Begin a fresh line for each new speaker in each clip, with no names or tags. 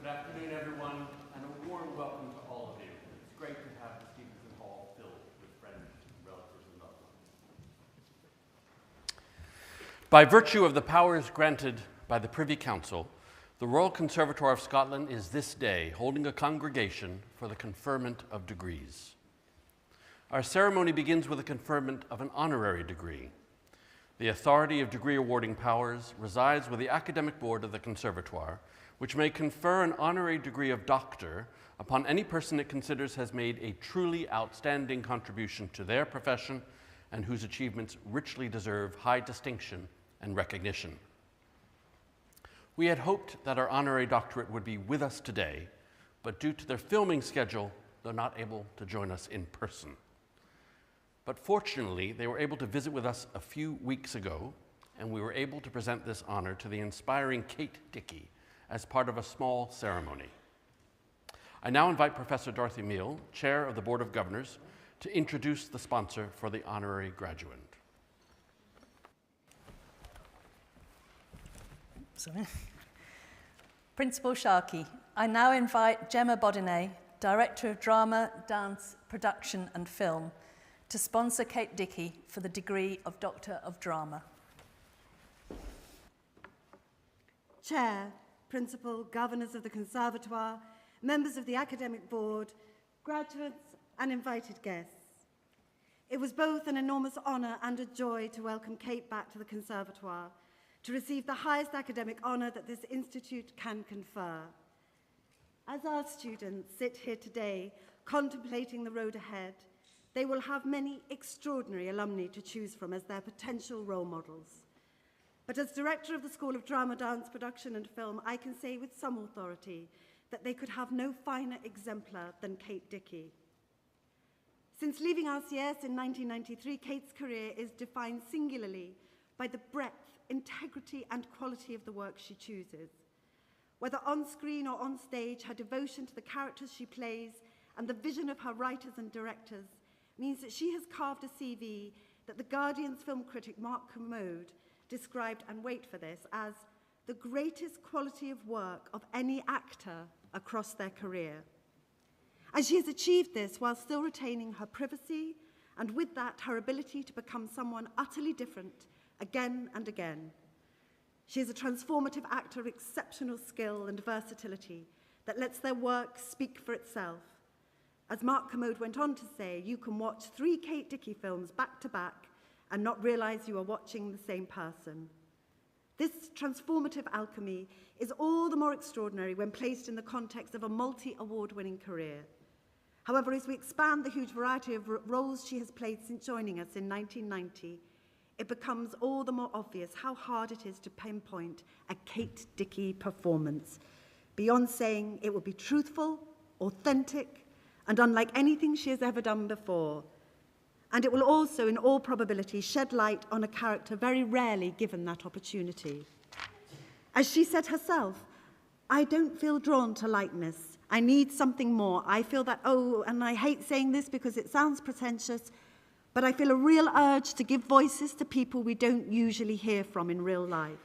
Good afternoon, everyone, and a warm welcome to all of you. It's great to have the Stevenson Hall filled with friends, relatives, and loved ones. By virtue of the powers granted by the Privy Council, the Royal Conservatoire of Scotland is this day holding a congregation for the conferment of degrees. Our ceremony begins with a conferment of an honorary degree. The authority of degree awarding powers resides with the Academic Board of the Conservatoire, which may confer an honorary degree of doctor upon any person it considers has made a truly outstanding contribution to their profession and whose achievements richly deserve high distinction and recognition. We had hoped that our honorary doctorate would be with us today, but due to their filming schedule, they're not able to join us in person. But fortunately, they were able to visit with us a few weeks ago, and we were able to present this honor to the inspiring Kate Dickey as part of a small ceremony. I now invite Professor Dorothy Meal, Chair of the Board of Governors, to introduce the sponsor for the honorary graduate.
Sorry. Principal Sharkey, I now invite Gemma Bodinet, Director of Drama, Dance, Production and Film, to sponsor Kate Dickey for the degree of Doctor of Drama.
Chair, Principal, Governors of the Conservatoire, members of the Academic Board, graduates and invited guests. It was both an enormous honour and a joy to welcome Kate back to the Conservatoire, to receive the highest academic honour that this institute can confer. As our students sit here today contemplating the road ahead, they will have many extraordinary alumni to choose from as their potential role models. But as Director of the School of Drama, Dance, Production and Film, I can say with some authority that they could have no finer exemplar than Kate Dickey. Since leaving RCS in 1993, Kate's career is defined singularly by the breadth, integrity and quality of the work she chooses. Whether on screen or on stage, her devotion to the characters she plays and the vision of her writers and directors means that she has carved a CV that the Guardian's film critic Mark Kermode described, and wait for this, as the greatest quality of work of any actor across their career. And she has achieved this while still retaining her privacy, and with that, her ability to become someone utterly different again and again. She is a transformative actor of exceptional skill and versatility that lets their work speak for itself. As Mark Kermode went on to say, you can watch 3 Kate Dickey films back to back and not realize you are watching the same person. This transformative alchemy is all the more extraordinary when placed in the context of a multi-award-winning career. However, as we expand the huge variety of roles she has played since joining us in 1990, it becomes all the more obvious how hard it is to pinpoint a Kate Dickey performance, beyond saying it will be truthful, authentic, and unlike anything she has ever done before. And it will also, in all probability, shed light on a character very rarely given that opportunity. As she said herself, I don't feel drawn to lightness. I need something more. I feel that, and I hate saying this because it sounds pretentious, but I feel a real urge to give voices to people we don't usually hear from in real life.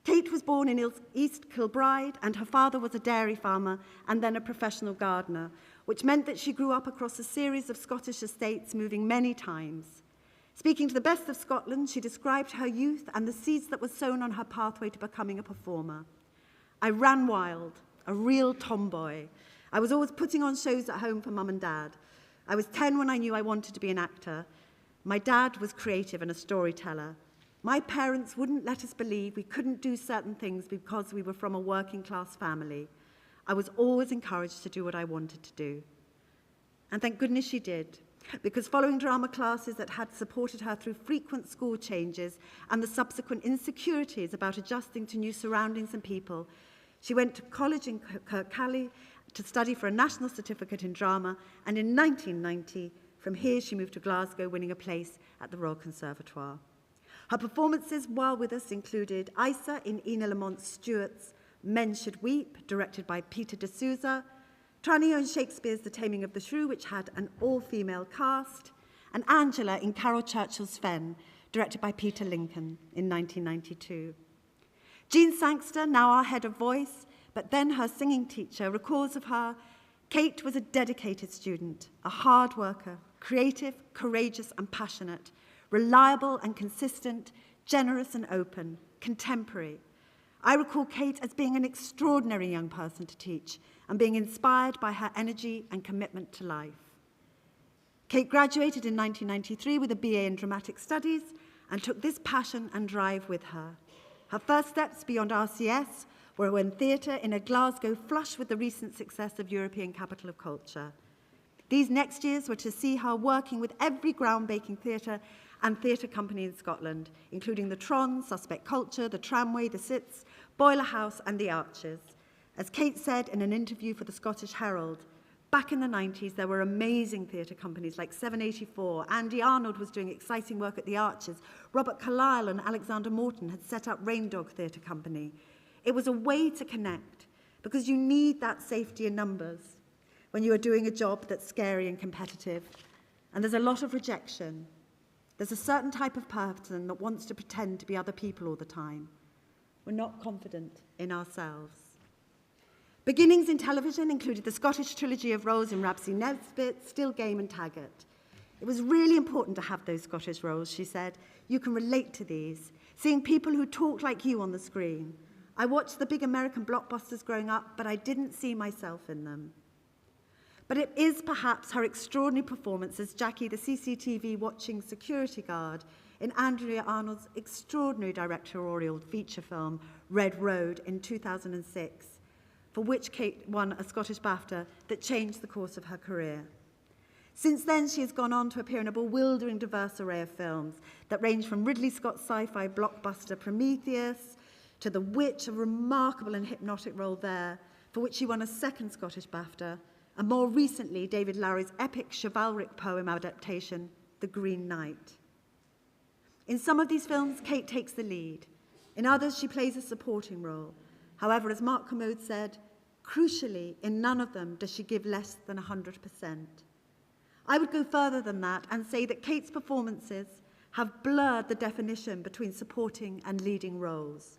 Kate was born in East Kilbride, and her father was a dairy farmer and then a professional gardener, which meant that she grew up across a series of Scottish estates, moving many times. Speaking to the Best of Scotland, she described her youth and the seeds that were sown on her pathway to becoming a performer. I ran wild, a real tomboy. I was always putting on shows at home for mum and dad. I was 10 when I knew I wanted to be an actor. My dad was creative and a storyteller. My parents wouldn't let us believe we couldn't do certain things because we were from a working class family. I was always encouraged to do what I wanted to do. And thank goodness she did, because following drama classes that had supported her through frequent school changes and the subsequent insecurities about adjusting to new surroundings and people, she went to college in Kirkcaldy to study for a national certificate in drama, and in 1990, from here she moved to Glasgow, winning a place at the Royal Conservatoire. Her performances while with us included Isa in Ina Lamont Stewart's Men Should Weep, directed by Peter de Souza, Tranio in Shakespeare's The Taming of the Shrew, which had an all-female cast, and Angela in Carol Churchill's Fen, directed by Peter Lincoln in 1992. Jean Sangster, now our head of voice, but then her singing teacher, recalls of her, Kate was a dedicated student, a hard worker, creative, courageous and passionate, reliable and consistent, generous and open, contemporary. I recall Kate as being an extraordinary young person to teach and being inspired by her energy and commitment to life. Kate graduated in 1993 with a BA in Dramatic Studies and took this passion and drive with her. Her first steps beyond RCS were when theatre in a Glasgow flush with the recent success of European Capital of Culture. These next years were to see her working with every groundbreaking theatre and theatre company in Scotland, including the Tron, Suspect Culture, the Tramway, the Sits, Boiler House and the Arches. As Kate said in an interview for the Scottish Herald, back in the 90s, there were amazing theatre companies like 784. Andy Arnold was doing exciting work at the Arches. Robert Carlyle and Alexander Morton had set up Raindog Theatre Company. It was a way to connect, because you need that safety in numbers when you are doing a job that's scary and competitive. And there's a lot of rejection. There's a certain type of person that wants to pretend to be other people all the time. We're not confident in ourselves. Beginnings in television included the Scottish trilogy of roles in Rhapsody Nesbitt, Still Game and Taggart. It was really important to have those Scottish roles, she said. You can relate to these, seeing people who talk like you on the screen. I watched the big American blockbusters growing up, but I didn't see myself in them. But it is perhaps her extraordinary performance as Jackie, the CCTV watching security guard, in Andrea Arnold's extraordinary directorial feature film, Red Road, in 2006, for which Kate won a Scottish BAFTA that changed the course of her career. Since then, she has gone on to appear in a bewildering diverse array of films that range from Ridley Scott's sci-fi blockbuster Prometheus to The Witch, a remarkable and hypnotic role there, for which she won a second Scottish BAFTA, and more recently, David Lowery's epic chivalric poem adaptation, The Green Knight. In some of these films, Kate takes the lead. In others, she plays a supporting role. However, as Mark Commode said, crucially, in none of them does she give less than 100%. I would go further than that and say that Kate's performances have blurred the definition between supporting and leading roles.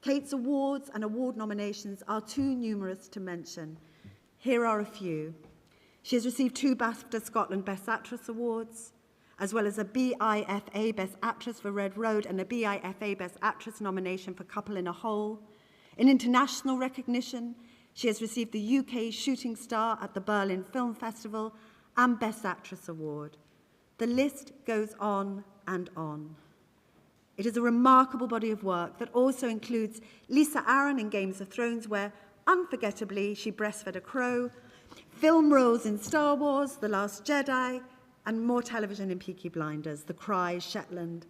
Kate's awards and award nominations are too numerous to mention. Here are a few. She has received 2 BAFTA Scotland Best Actress Awards, as well as a BIFA Best Actress for Red Road and a BIFA Best Actress nomination for Couple in a Hole. In international recognition, she has received the UK Shooting Star at the Berlin Film Festival and Best Actress Award. The list goes on and on. It is a remarkable body of work that also includes Lisa Aaron in Games of Thrones, where, unforgettably, she breastfed a crow, film roles in Star Wars, The Last Jedi, and more television in Peaky Blinders, The Cry, Shetland,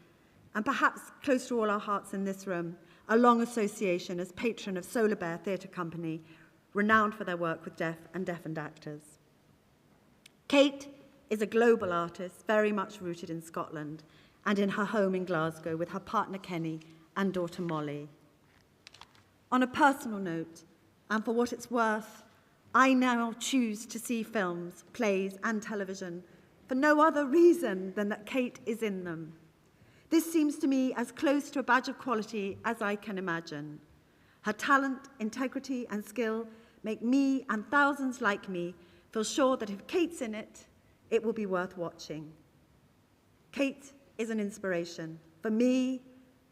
and perhaps close to all our hearts in this room, a long association as patron of Solar Bear Theatre Company, renowned for their work with deaf and deafened actors. Kate is a global artist, very much rooted in Scotland and in her home in Glasgow with her partner Kenny and daughter Molly. On a personal note, and for what it's worth, I now choose to see films, plays and television for no other reason than that Kate is in them. This seems to me as close to a badge of quality as I can imagine. Her talent, integrity and skill make me and thousands like me feel sure that if Kate's in it, it will be worth watching. Kate is an inspiration for me,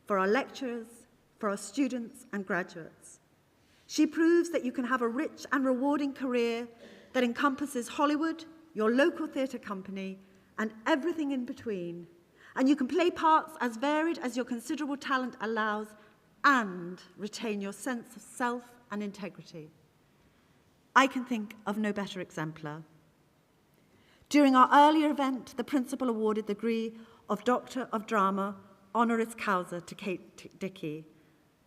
for our lecturers, for our students and graduates. She proves that you can have a rich and rewarding career that encompasses Hollywood, your local theatre company, and everything in between. And you can play parts as varied as your considerable talent allows and retain your sense of self and integrity. I can think of no better exemplar. During our earlier event, the principal awarded the degree of Doctor of Drama honoris causa to Kate Dickie.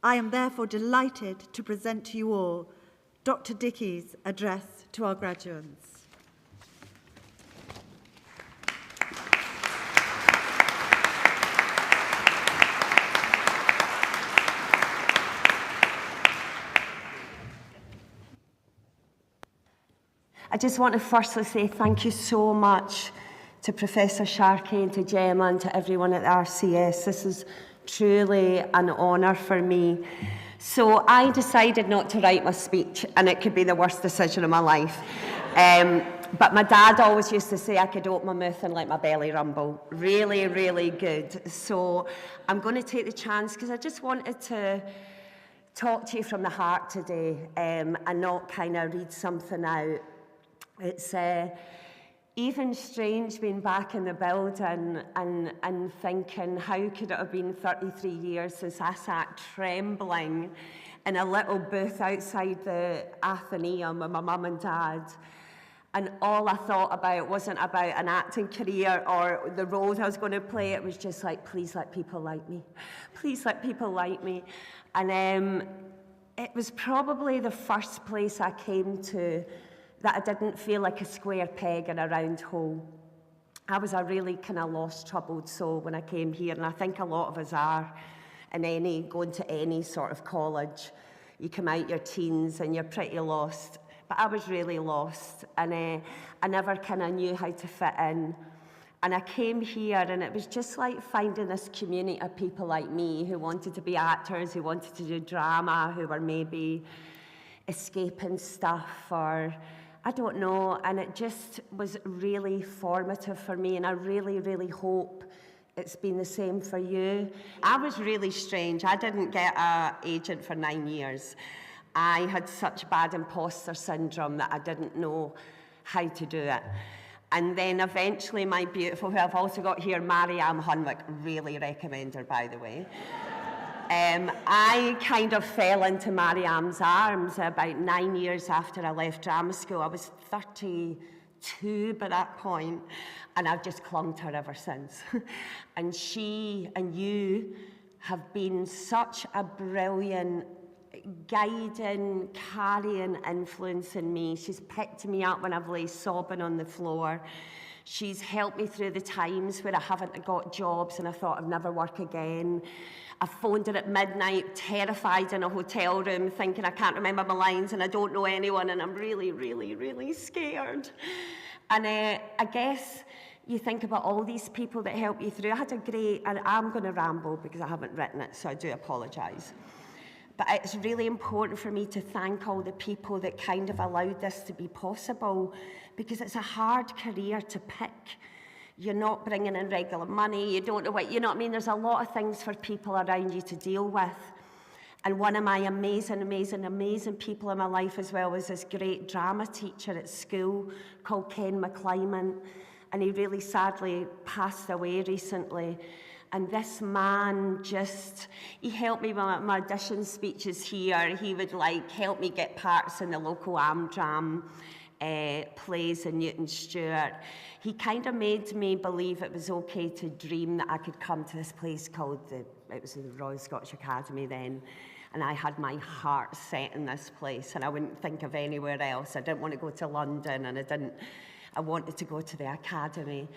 I am therefore delighted to present to you all Dr. Dickie's address to our graduates.
I just want to firstly say thank you so much to Professor Sharkey and to Gemma and to everyone at the RCS. This is truly an honour for me. So I decided not to write my speech, and it could be the worst decision of my life. But my dad always used to say I could open my mouth and let my belly rumble. Really, really good. So I'm going to take the chance because I just wanted to talk to you from the heart today, and not kind of read something out. It's even strange being back in the building and thinking, how could it have been 33 years since I sat trembling in a little booth outside the Athenaeum with my mum and dad. And all I thought about wasn't about an acting career or the roles I was going to play. It was just like, please let people like me. Please let people like me. And it was probably the first place I came to that I didn't feel like a square peg in a round hole. I was a really kind of lost, troubled soul when I came here, and I think a lot of us are in going to any sort of college. You come out your teens and you're pretty lost. But I was really lost, and I never kind of knew how to fit in. And I came here, and it was just like finding this community of people like me who wanted to be actors, who wanted to do drama, who were maybe escaping stuff, or I don't know, and it just was really formative for me, and I really, really hope it's been the same for you. I was really strange. I didn't get an agent for 9 years. I had such bad imposter syndrome that I didn't know how to do it. And then eventually my beautiful, who I've also got here, Marianne Hunwick, really recommend her, by the way. I kind of fell into Marianne's arms about 9 years after I left drama school. I was 32 by that point, and I've just clung to her ever since. And she and you have been such a brilliant guiding, carrying influence in me. She's picked me up when I've lay sobbing on the floor. She's helped me through the times where I haven't got jobs and I thought I'd never work again. I phoned her at midnight, terrified in a hotel room, thinking I can't remember my lines and I don't know anyone and I'm really, really, really scared. And I guess you think about all these people that help you through. I had a great, and I'm going to ramble because I haven't written it, so I do apologise. But it's really important for me to thank all the people that kind of allowed this to be possible, because it's a hard career to pick. You're not bringing in regular money, you don't know what, you know what I mean? There's a lot of things for people around you to deal with. And one of my amazing, amazing, amazing people in my life as well was this great drama teacher at school called Ken McClyman. And he really sadly passed away recently. And this man just, he helped me with my audition speeches here. He would like help me get parts in the local Amdram plays in Newton Stewart. He kind of made me believe it was okay to dream that I could come to this place called it was the Royal Scottish Academy then. And I had my heart set in this place and I wouldn't think of anywhere else. I didn't want to go to London and I wanted to go to the Academy.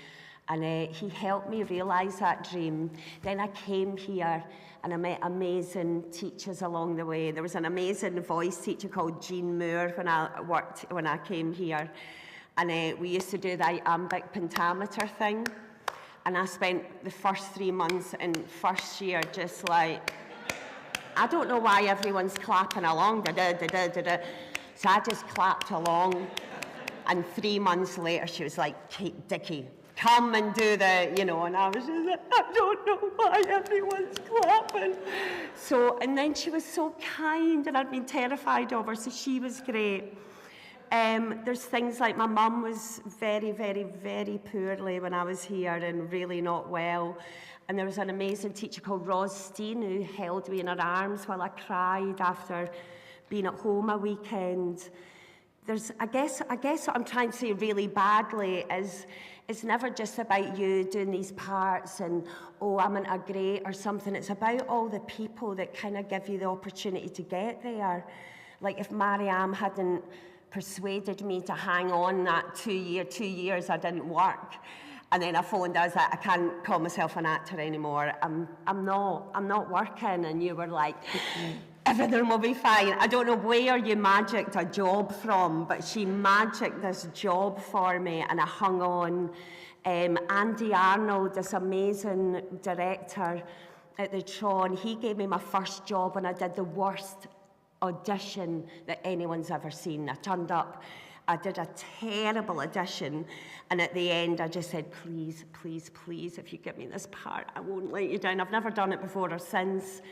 And he helped me realise that dream. Then I came here and I met amazing teachers along the way. There was an amazing voice teacher called Jean Moore when I came here. And we used to do the iambic pentameter thing. And I spent the first 3 months in first year just like, I don't know why everyone's clapping along. Da-da-da-da-da-da. So I just clapped along. And 3 months later, she was like, Kate Dickey, come and do the, you know, and I was just like, I don't know why everyone's clapping. So, and then she was so kind, and I'd been terrified of her, so she was great. There's things like my mum was very, very, very poorly when I was here and really not well. And there was an amazing teacher called Ros Steen who held me in her arms while I cried after being at home a weekend. I guess what I'm trying to say really badly is it's never just about you doing these parts and, oh, I'm in a great or something. It's about all the people that kind of give you the opportunity to get there. Like if Marianne hadn't persuaded me to hang on that 2 years I didn't work. And then I phoned, I was like, I can't call myself an actor anymore. I'm not working. And you were like, everything will be fine. I don't know where you magicked a job from, but she magicked this job for me and I hung on. Andy Arnold, this amazing director, at the Tron. He gave me my first job and I did the worst audition that anyone's ever seen. I turned up, I did a terrible audition, and at the end I just said, please, please, please, if you give me this part, I won't let you down. I've never done it before or since.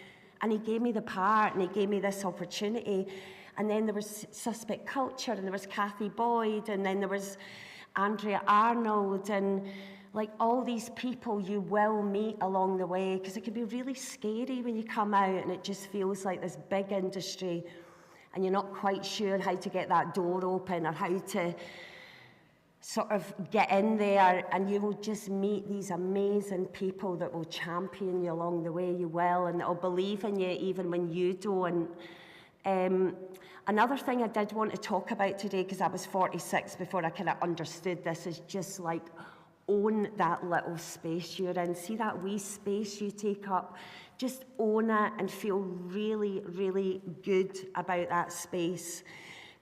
And he gave me the part, and he gave me this opportunity. And then there was Suspect Culture, and there was Kathy Boyd, and then there was Andrea Arnold, and like all these people you will meet along the way, because it can be really scary when you come out and it just feels like this big industry and you're not quite sure how to get that door open or how to sort of get in there, and you will just meet these amazing people that will champion you along the way. You will, and they'll believe in you even when you don't. Another thing I did want to talk about today, because I was 46 before I kind of understood this, is just like own that little space you're in. See that wee space you take up? Just own it and feel really, really good about that space.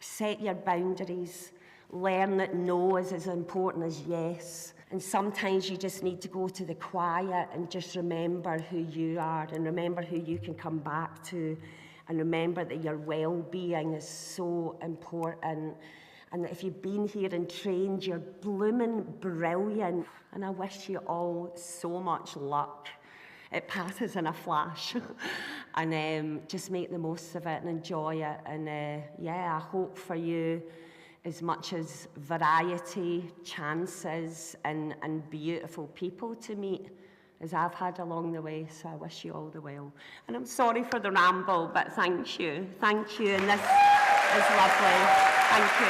Set your boundaries. Learn that no is as important as yes. And sometimes you just need to go to the quiet and just remember who you are and remember who you can come back to and remember that your well-being is so important. And that if you've been here and trained, you're blooming brilliant. And I wish you all so much luck. It passes in a flash. And just make the most of it and enjoy it. And yeah, I hope for you as much as variety, chances, and beautiful people to meet as I've had along the way. So I wish you all the well. And I'm sorry for the ramble, but thank you. Thank you. And this is lovely. Thank you.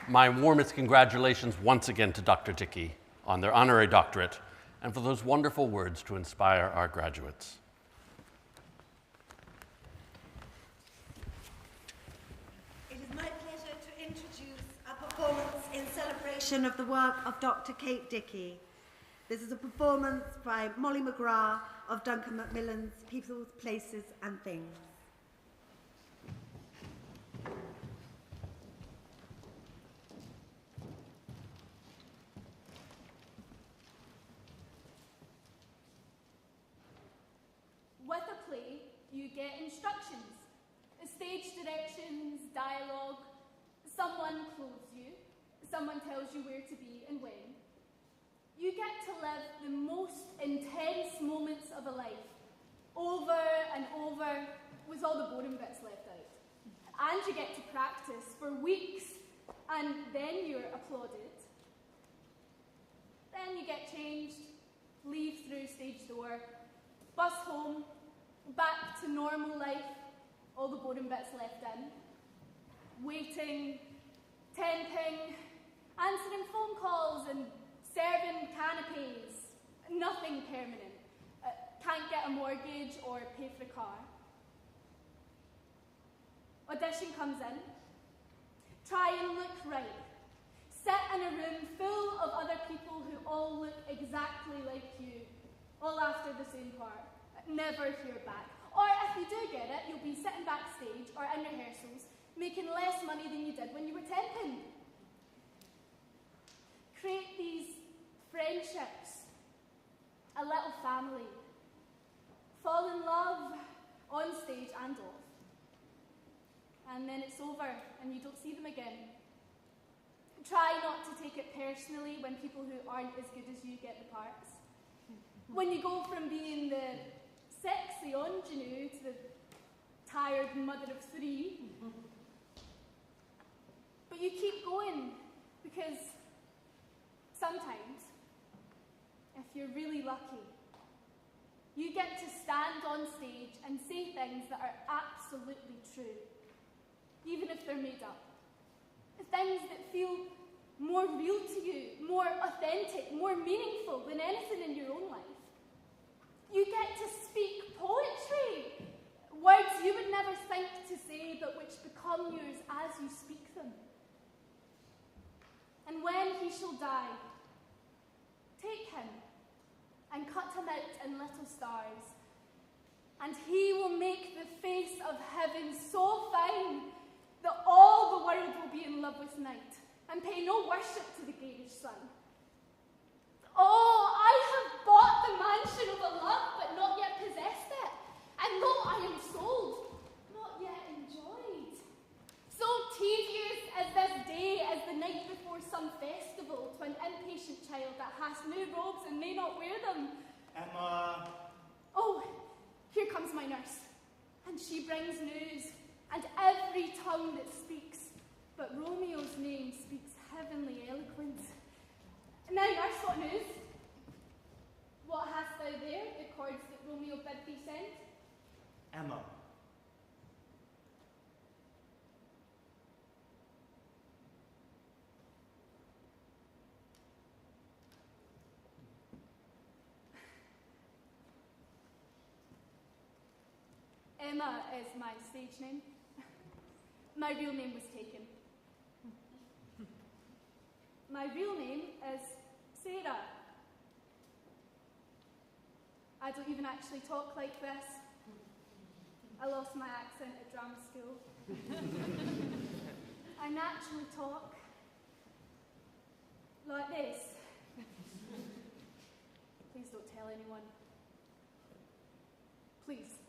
My warmest congratulations once again to Dr. Dickey on their honorary doctorate and for those wonderful words to inspire our graduates.
It is my pleasure to introduce a performance in celebration of the work of Dr. Kate Dickey. This is a performance by Molly McGrath of Duncan Macmillan's People's, Places and Things.
With a play, you get instructions, stage directions, dialogue. Someone clothes you, someone tells you where to be and when. You get to live the most intense moments of a life, over and over, with all the boring bits left out. And you get to practice for weeks, and then you're applauded. Then you get changed, leave through stage door, bus home, back to normal life, all the boring bits left in. Waiting, temping, answering phone calls and serving canapes. Nothing permanent. Can't get a mortgage or pay for a car. Audition comes in. Try and look right. Sit in a room full of other people who all look exactly like you, all after the same part. Never hear back. Or if you do get it, you'll be sitting backstage or in rehearsals, making less money than you did when you were temping. Create these friendships, a little family. Fall in love on stage and off. And then it's over and you don't see them again. Try not to take it personally when people who aren't as good as you get the parts. When you go from being the sexy ingenue to the tired mother of three. But you keep going because sometimes, if you're really lucky, you get to stand on stage and say things that are absolutely true, even if they're made up. Things that feel more real to you, more authentic, more meaningful than anything in your own life. You get to speak poetry, words you would never think to say, but which become yours as you speak them. And when he shall die, take him and cut him out in little stars, and he will make the face of heaven so fine that all the world will be in love with night and pay no worship to the garish sun. Oh, I have bought the mansion of a love, but not yet possessed it, and though I am sold, not yet enjoyed. So tedious as this day as the night before some festival to an impatient child that has new robes and may not wear them.
Emma.
Oh, here comes my nurse, and she brings news, and every tongue that speaks, but Romeo's name speaks heavenly eloquence. Now, nurse, what news? What hast thou there, the cords that Romeo bid thee send?
Emma.
Emma is my stage name. My real name was taken. My real name is Sarah. I don't even actually talk like this. I lost my accent at drama school. I naturally talk like this. Please don't tell anyone. Please.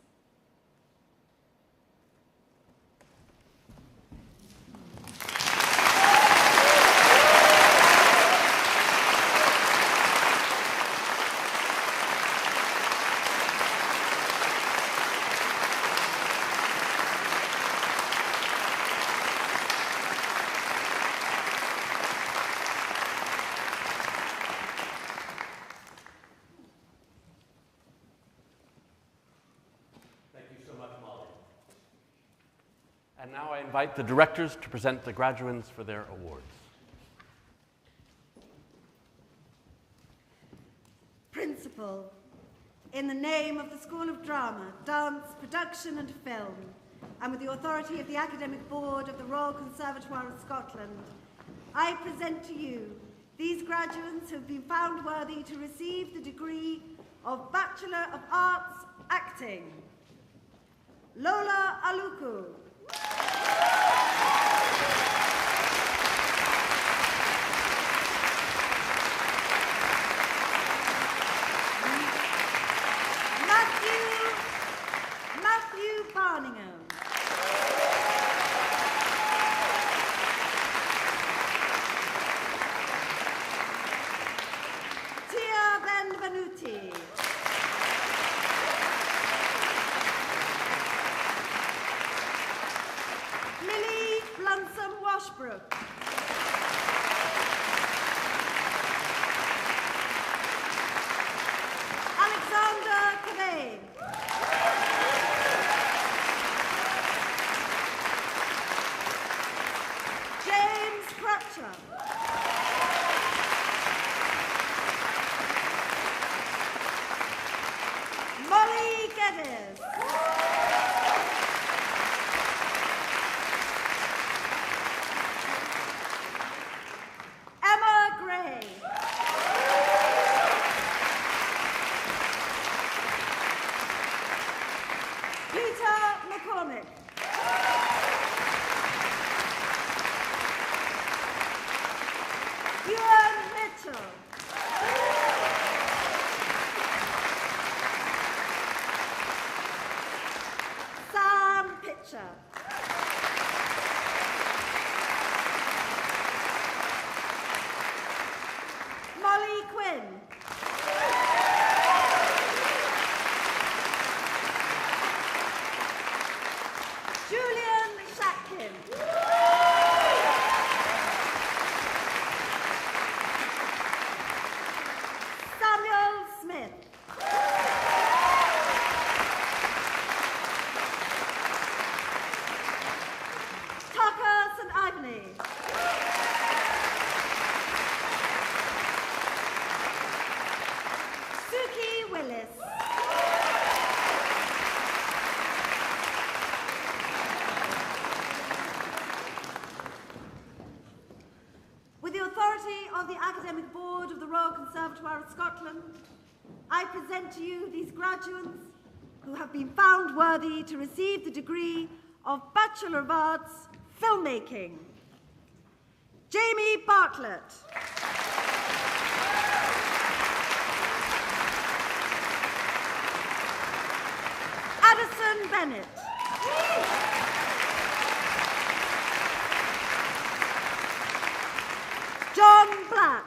And now I invite the directors to present the graduates for their awards.
Principal, in the name of the School of Drama, Dance, Production and Film, and with the authority of the Academic Board of the Royal Conservatoire of Scotland, I present to you these graduates who have been found worthy to receive the degree of Bachelor of Arts Acting. Lola Aluku. Matthew Barningham. Tia Benvenuti. Millie Blunsom Washbrook. Alexander Cavane. James Crutcher. Molly Geddes. Emma Gray. Peter McCormick. Ewan Mitchell. Sam Pitcher. Molly Quinn. Julian Shatkin. Samuel Smith. Tucker St. Ivany. Suki Willis. With the authority of the Academic Board of the Royal Conservatoire of Scotland, I present to you these graduates who have been found worthy to receive the degree of Bachelor of Arts, Filmmaking. Jamie Bartlett. Addison Bennett. John Black.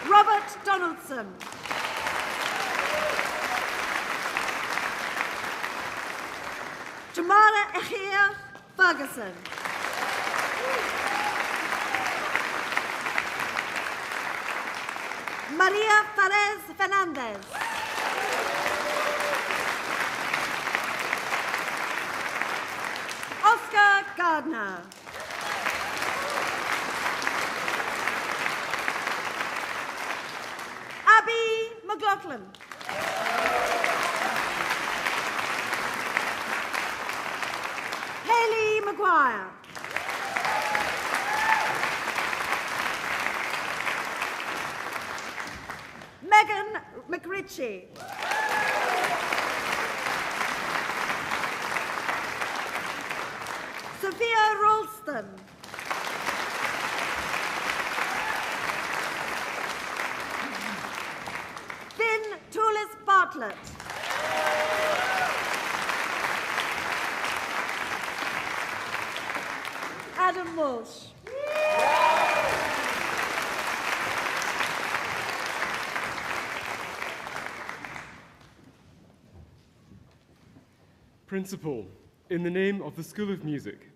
Robert Donaldson. Tamara Echia Ferguson. Maria Perez Fernandez. Oscar Gardner. Abby McLaughlin. Haley Maguire. Megan McRitchie. Sophia Rolston. Finn Toulis Bartlett. Adam Walsh.
Principal, in the name of the School of Music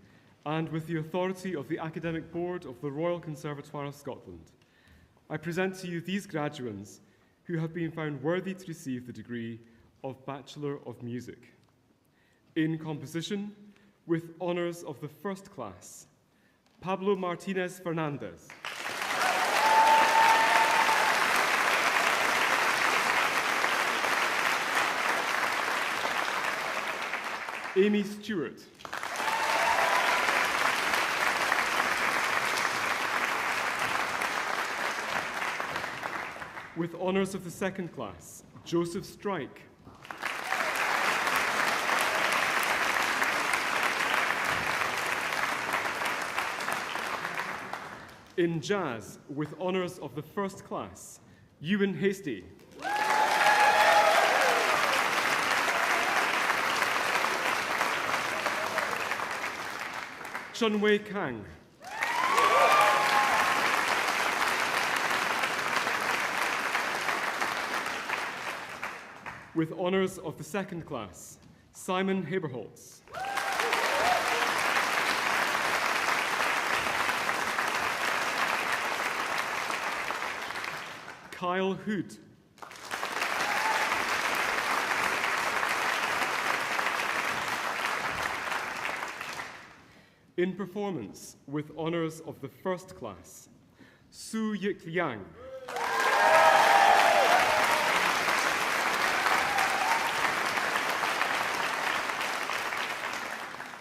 and with the authority of the Academic Board of the Royal Conservatoire of Scotland, I present to you these graduates who have been found worthy to receive the degree of Bachelor of Music. In composition, with honours of the first class, Pablo Martinez Fernandez. Amy Stewart. With honours of the second class, Joseph Strike. In jazz, with honours of the first class, Ewan Hasty. Chunwei Kang. With honours of the second class, Simon Haberholtz. Kyle Hood. In performance, with honours of the first class, Su Yik Liang.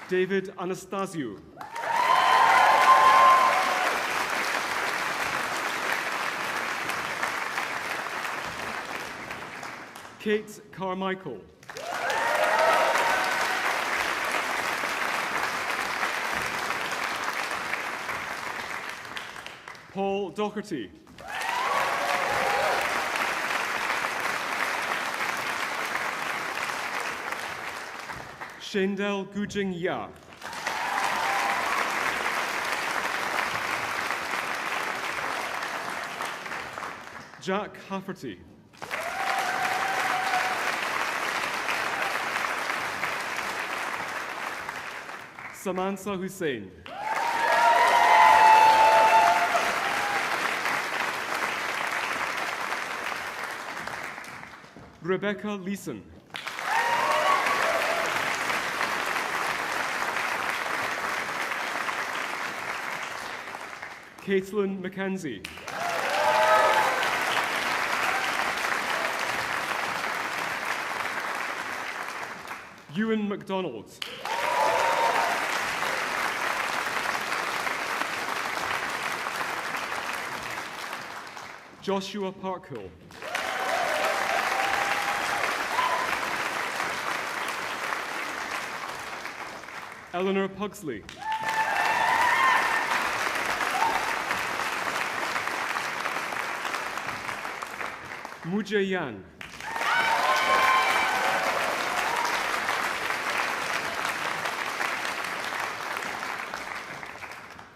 David Anastasiou. Kate Carmichael. Paul Docherty. Shendel Gujing Ya. Jack Hafferty. Samantha Hussein. Rebecca Leeson. Caitlin McKenzie. Ewan MacDonald. Joshua Parkhill. Eleanor Pugsley. Mujia Yan.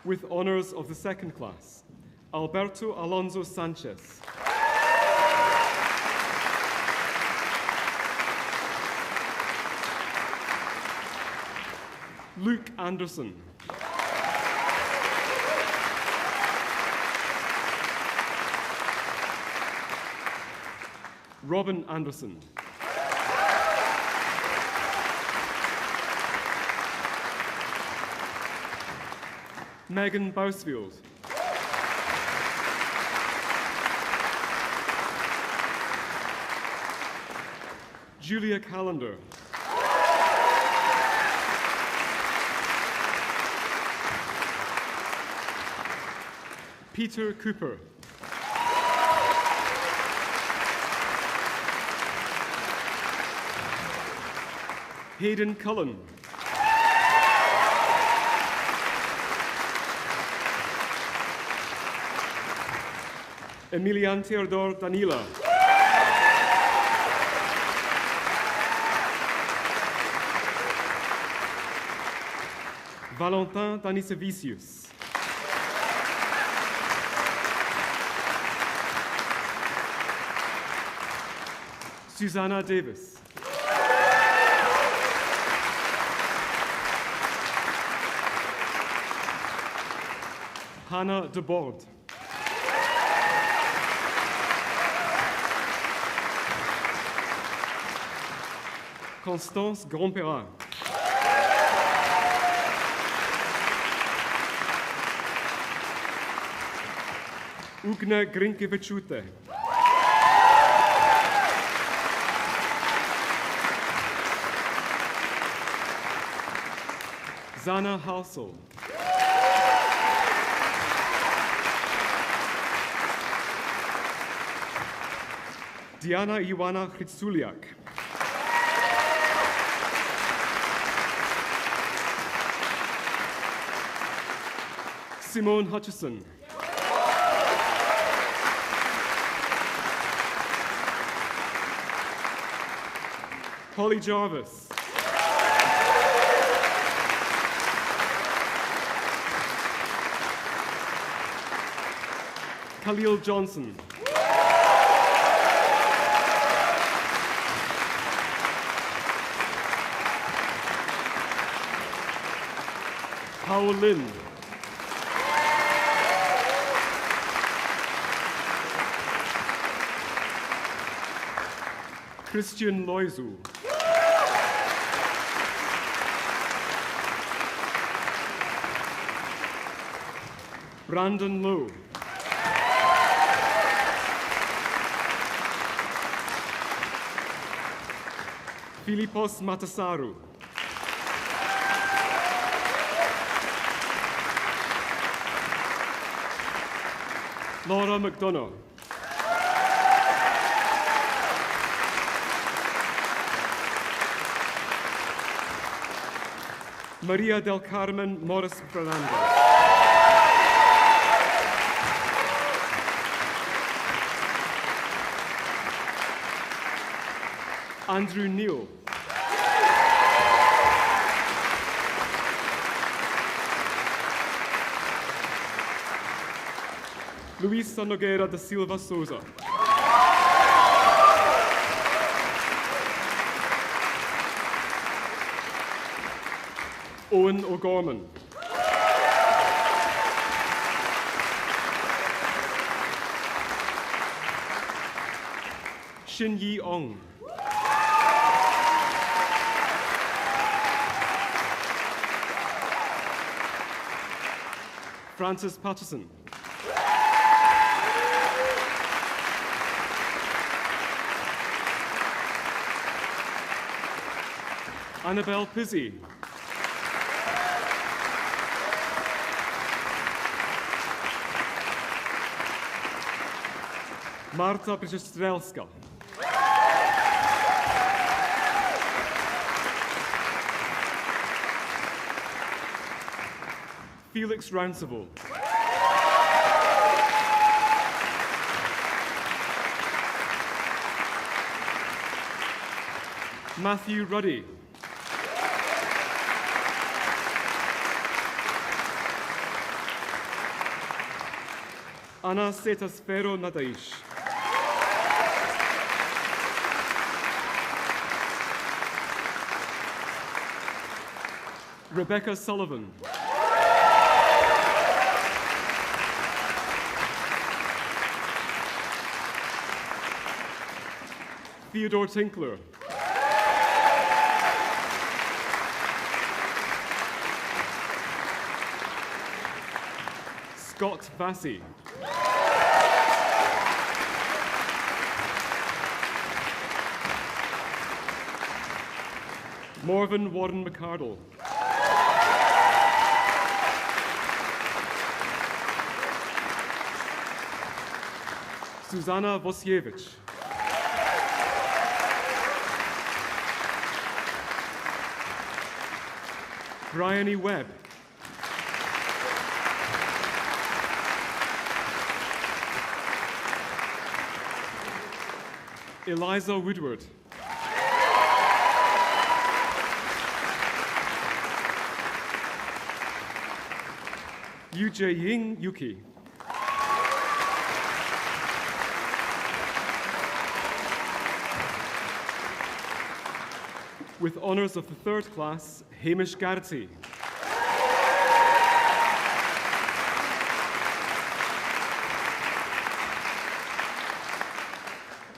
With honors of the second class, Alberto Alonso Sanchez. Luke Anderson. Robin Anderson. Megan Bousfield. Julia Callender. Peter Cooper. Hayden Cullen. Emilian Theodor Danila. Valentin Danisevicius. Susanna Davis. Hannah Debord. Constance Grandperrin. Ugna Grinkevichute. Zana Halsel. Diana Iwana Chitsuliak. Simone Hutchison. Holly Jarvis. Khalil Johnson. Hao Lin. Christian Loizu. Brandon Lowe. Filipos Matasaru. Laura McDonough. Maria del Carmen Morris Fernandez. Andrew Neal. Luisa Nogueira da Silva Souza. Owen O'Gorman. Shin Yi Ong. Francis Patterson. Annabelle Pizzi. Marta Przestrzelska. Felix Rouncival. Matthew Ruddy. Anna Setasfero Nadaish. Rebecca Sullivan. Theodore Tinkler. Scott Vassey. Morven Warren McCardle. Susanna Wosiewicz. Bryony Webb. Eliza Woodward. Yuje Ying Yuki. With honours of the third class, Hamish Garty.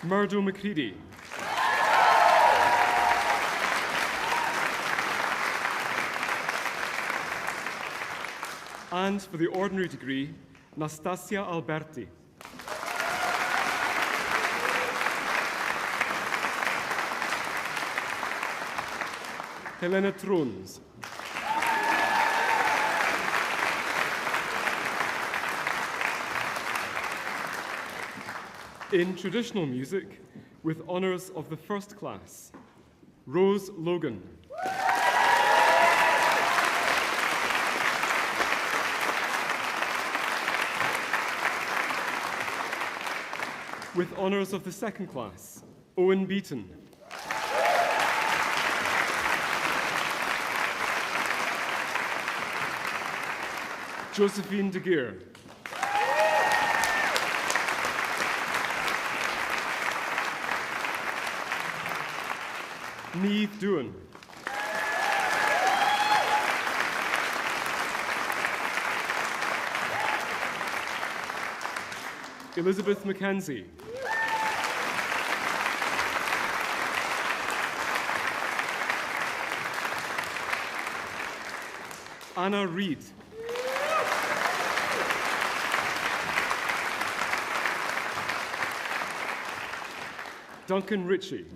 Murdo McCready. And for the ordinary degree, Nastasia Alberti. Helena Troons. In traditional music, with honours of the first class, Rose Logan. With honours of the second class, Owen Beaton. Josephine de Geer. Niamh Doohan. Elizabeth Mackenzie. Anna Reid. Duncan Ritchie.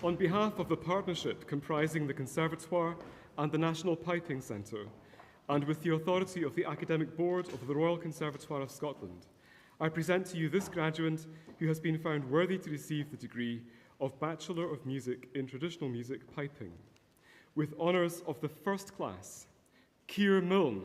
On behalf of the partnership comprising the Conservatoire and the National Piping Centre, and with the authority of the Academic Board of the Royal Conservatoire of Scotland, I present to you this graduate who has been found worthy to receive the degree of Bachelor of Music in Traditional Music Piping, with honours of the first class, Keir Milne.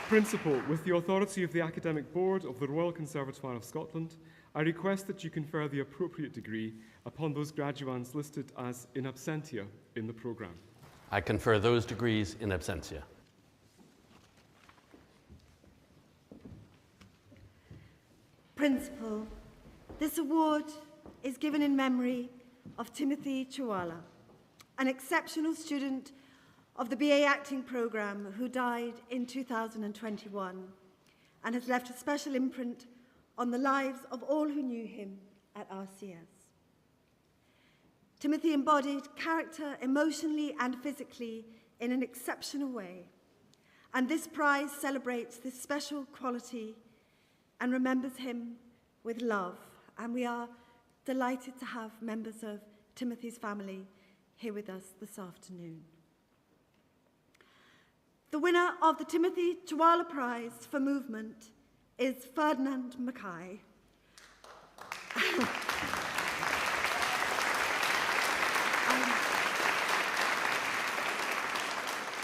Principal, with the authority of the Academic Board of the Royal Conservatoire of Scotland, I request that you confer the appropriate degree upon those graduands listed as in absentia in the programme.
I confer those degrees in absentia.
Principal, this award is given in memory of Timothy Chiwala, an exceptional student of the BA Acting programme who died in 2021 and has left a special imprint on the lives of all who knew him at RCS. Timothy embodied character emotionally and physically in an exceptional way. And this prize celebrates this special quality and remembers him with love. And we are delighted to have members of Timothy's family here with us this afternoon. The winner of the Timothy Chawala Prize for Movement is Ferdinand Mackay.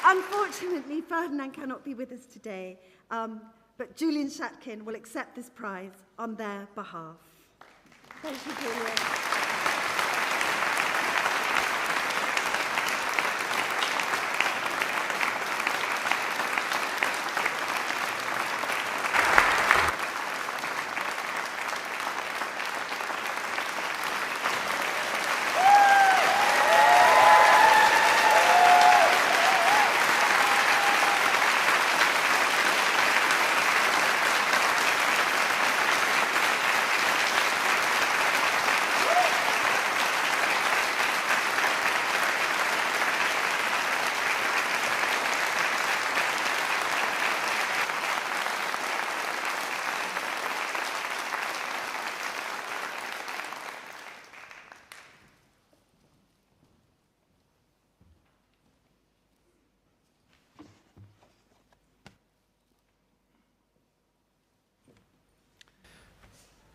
Unfortunately, Ferdinand cannot be with us today, but Julian Shatkin will accept this prize on their behalf. Thank you, Julian.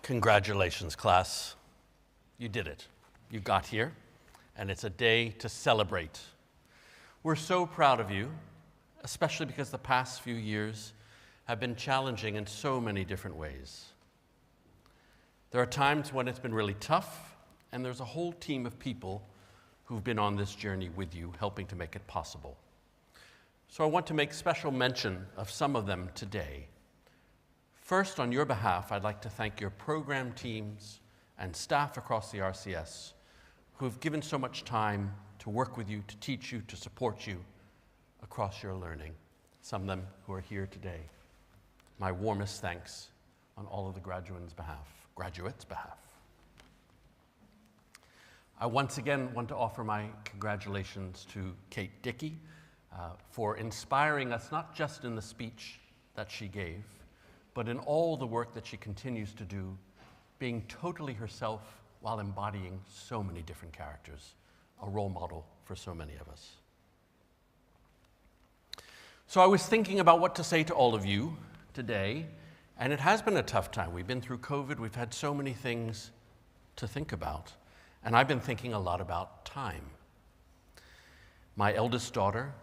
Congratulations, class. You did it. You got here, and it's a day to celebrate. We're so proud of you, especially because the past few years have been challenging in so many different ways. There are times when it's been really tough, and there's a whole team of people who've been on this journey with you, helping to make it possible. So I want to make special mention of some of them today. First, on your behalf, I'd like to thank your program teams and staff across the RCS who have given so much time to work with you, to teach you, to support you across your learning. Some of them who are here today. My warmest thanks on all of the graduates' behalf. I once again want to offer my congratulations to Kate Dickey for inspiring us, not just in the speech that she gave, but in all the work that she continues to do, being totally herself while embodying so many different characters, a role model for so many of us. So I was thinking about what to say to all of you today, and it has been a tough time. We've been through COVID, we've had so many things to think about, and I've been thinking a lot about time. My eldest daughter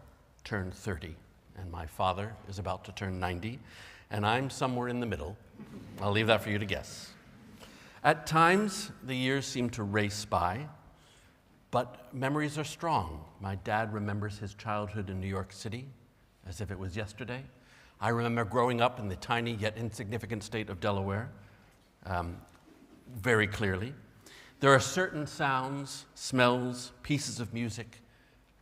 turned 30, and my father is about to turn 90, and I'm somewhere in the middle. I'll leave that for you to guess. At times, the years seem to race by, but memories are strong. My dad remembers his childhood in New York City as if it was yesterday. I remember growing up in the tiny yet insignificant state of Delaware very clearly. There are certain sounds, smells, pieces of music,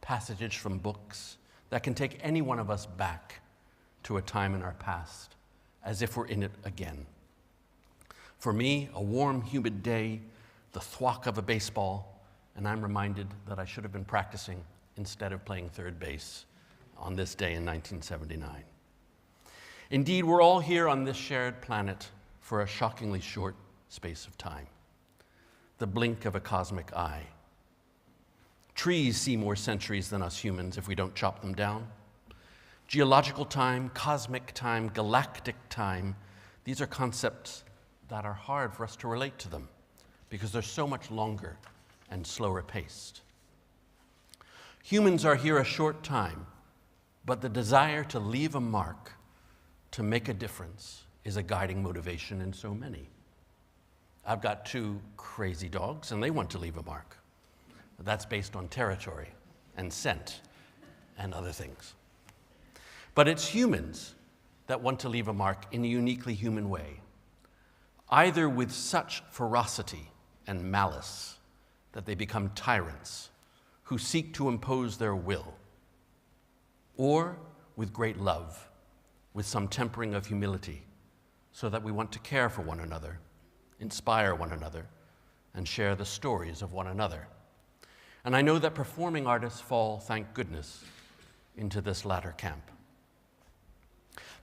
passages from books that can take any one of us back to a time in our past, as if we're in it again. For me, a warm, humid day, the thwack of a baseball, and I'm reminded that I should have been practicing instead of playing third base on this day in 1979. Indeed, we're all here on this shared planet for a shockingly short space of time, the blink of a cosmic eye. Trees see more centuries than us humans if we don't chop them down. Geological time, cosmic time, galactic time, these are concepts that are hard for us to relate to them because they're so much longer and slower paced. Humans are here a short time, but the desire to leave a mark, to make a difference, is a guiding motivation in so many. I've got 2 crazy dogs, and they want to leave a mark. That's based on territory and scent and other things. But it's humans that want to leave a mark in a uniquely human way, either with such ferocity and malice that they become tyrants who seek to impose their will, or with great love, with some tempering of humility, so that we want to care for one another, inspire one another, and share the stories of one another. And I know that performing artists fall, thank goodness, into this latter camp.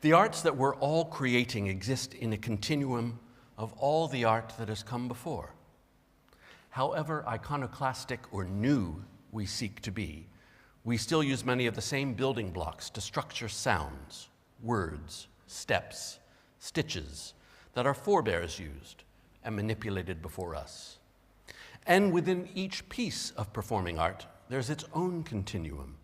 The arts that we're all creating exist in a continuum of all the art that has come before. However iconoclastic or new we seek to be, we still use many of the same building blocks to structure sounds, words, steps, stitches that our forebears used and manipulated before us. And within each piece of performing art, there's its own continuum.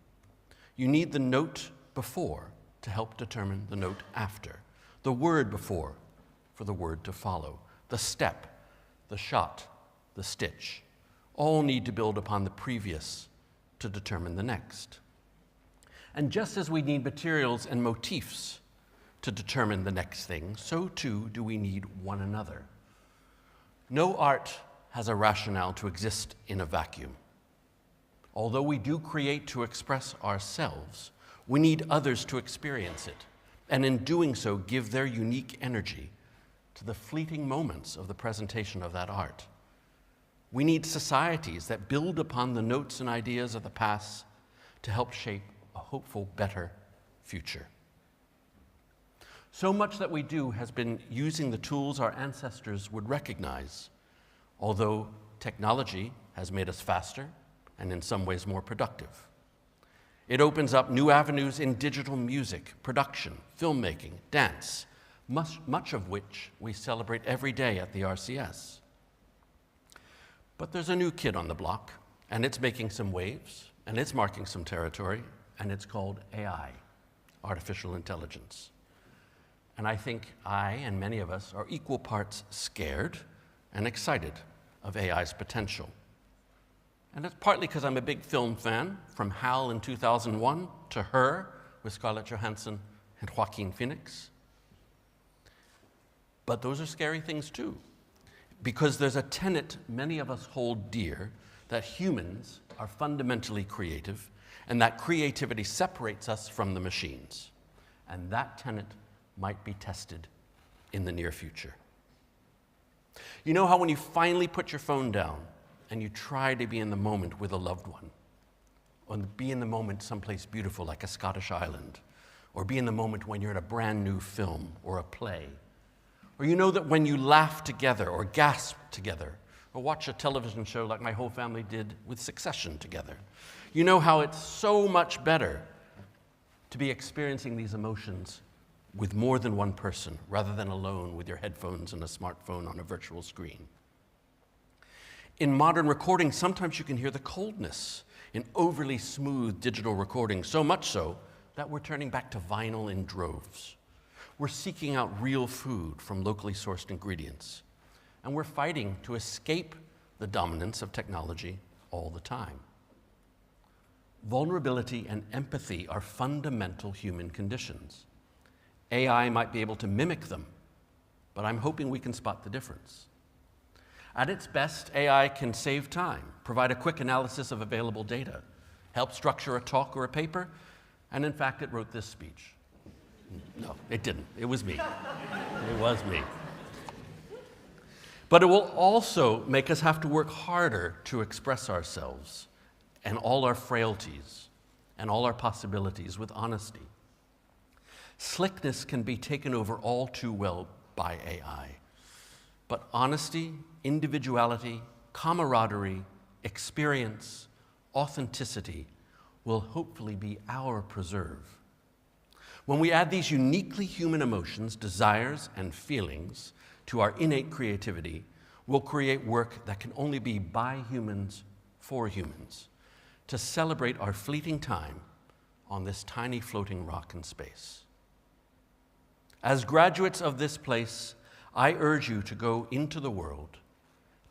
You need the note before to help determine the note after, the word before for the word to follow, the step, the shot, the stitch, all need to build upon the previous to determine the next. And just as we need materials and motifs to determine the next thing, so too do we need one another. No art has a rationale to exist in a vacuum. Although we do create to express ourselves, we need others to experience it, and in doing so, give their unique energy to the fleeting moments of the presentation of that art. We need societies that build upon the notes and ideas of the past to help shape a hopeful, better future. So much that we do has been using the tools our ancestors would recognize, although technology has made us faster and in some ways more productive. It opens up new avenues in digital music, production, filmmaking, dance, much of which we celebrate every day at the RCS. But there's a new kid on the block, and it's making some waves, and it's marking some territory, and it's called AI, artificial intelligence. And I think I and many of us are equal parts scared and excited of AI's potential. And it's partly because I'm a big film fan, from HAL in 2001 to Her with Scarlett Johansson and Joaquin Phoenix. But those are scary things too, because there's a tenet many of us hold dear, that humans are fundamentally creative and that creativity separates us from the machines. And that tenet might be tested in the near future. You know how when you finally put your phone down and you try to be in the moment with a loved one, or be in the moment someplace beautiful like a Scottish island, or be in the moment when you're in a brand new film or a play, or you know that when you laugh together or gasp together, or watch a television show like my whole family did with Succession together, you know how it's so much better to be experiencing these emotions with more than one person rather than alone with your headphones and a smartphone on a virtual screen. In modern recording, sometimes you can hear the coldness in overly smooth digital recording, so much so that we're turning back to vinyl in droves. We're seeking out real food from locally sourced ingredients, and we're fighting to escape the dominance of technology all the time. Vulnerability and empathy are fundamental human conditions. AI might be able to mimic them, but I'm hoping we can spot the difference. At its best, AI can save time, provide a quick analysis of available data, help structure a talk or a paper, and in fact, it wrote this speech. No, it didn't. It was me. It was me. But it will also make us have to work harder to express ourselves and all our frailties and all our possibilities with honesty. Slickness can be taken over all too well by AI. But honesty, individuality, camaraderie, experience, authenticity will hopefully be our preserve. When we add these uniquely human emotions, desires, and feelings to our innate creativity, we'll create work that can only be by humans for humans, to celebrate our fleeting time on this tiny floating rock in space. As graduates of this place, I urge you to go into the world,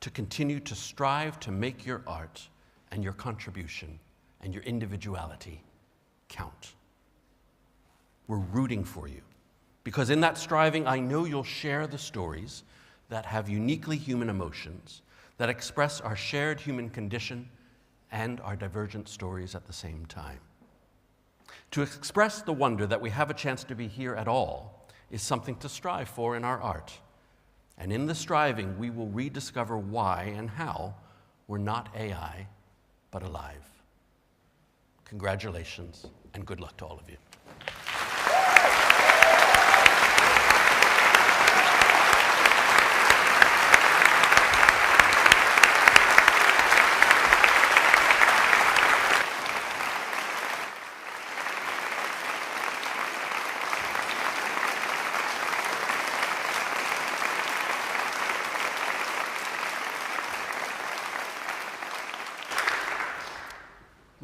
to continue to strive to make your art and your contribution and your individuality count. We're rooting for you, because in that striving, I know you'll share the stories that have uniquely human emotions, that express our shared human condition and our divergent stories at the same time. To express the wonder that we have a chance to be here at all is something to strive for in our art. And in the striving, we will rediscover why and how we're not AI, but alive. Congratulations, and good luck to all of you.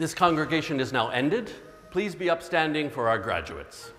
This congregation is now ended. Please be upstanding for our graduates.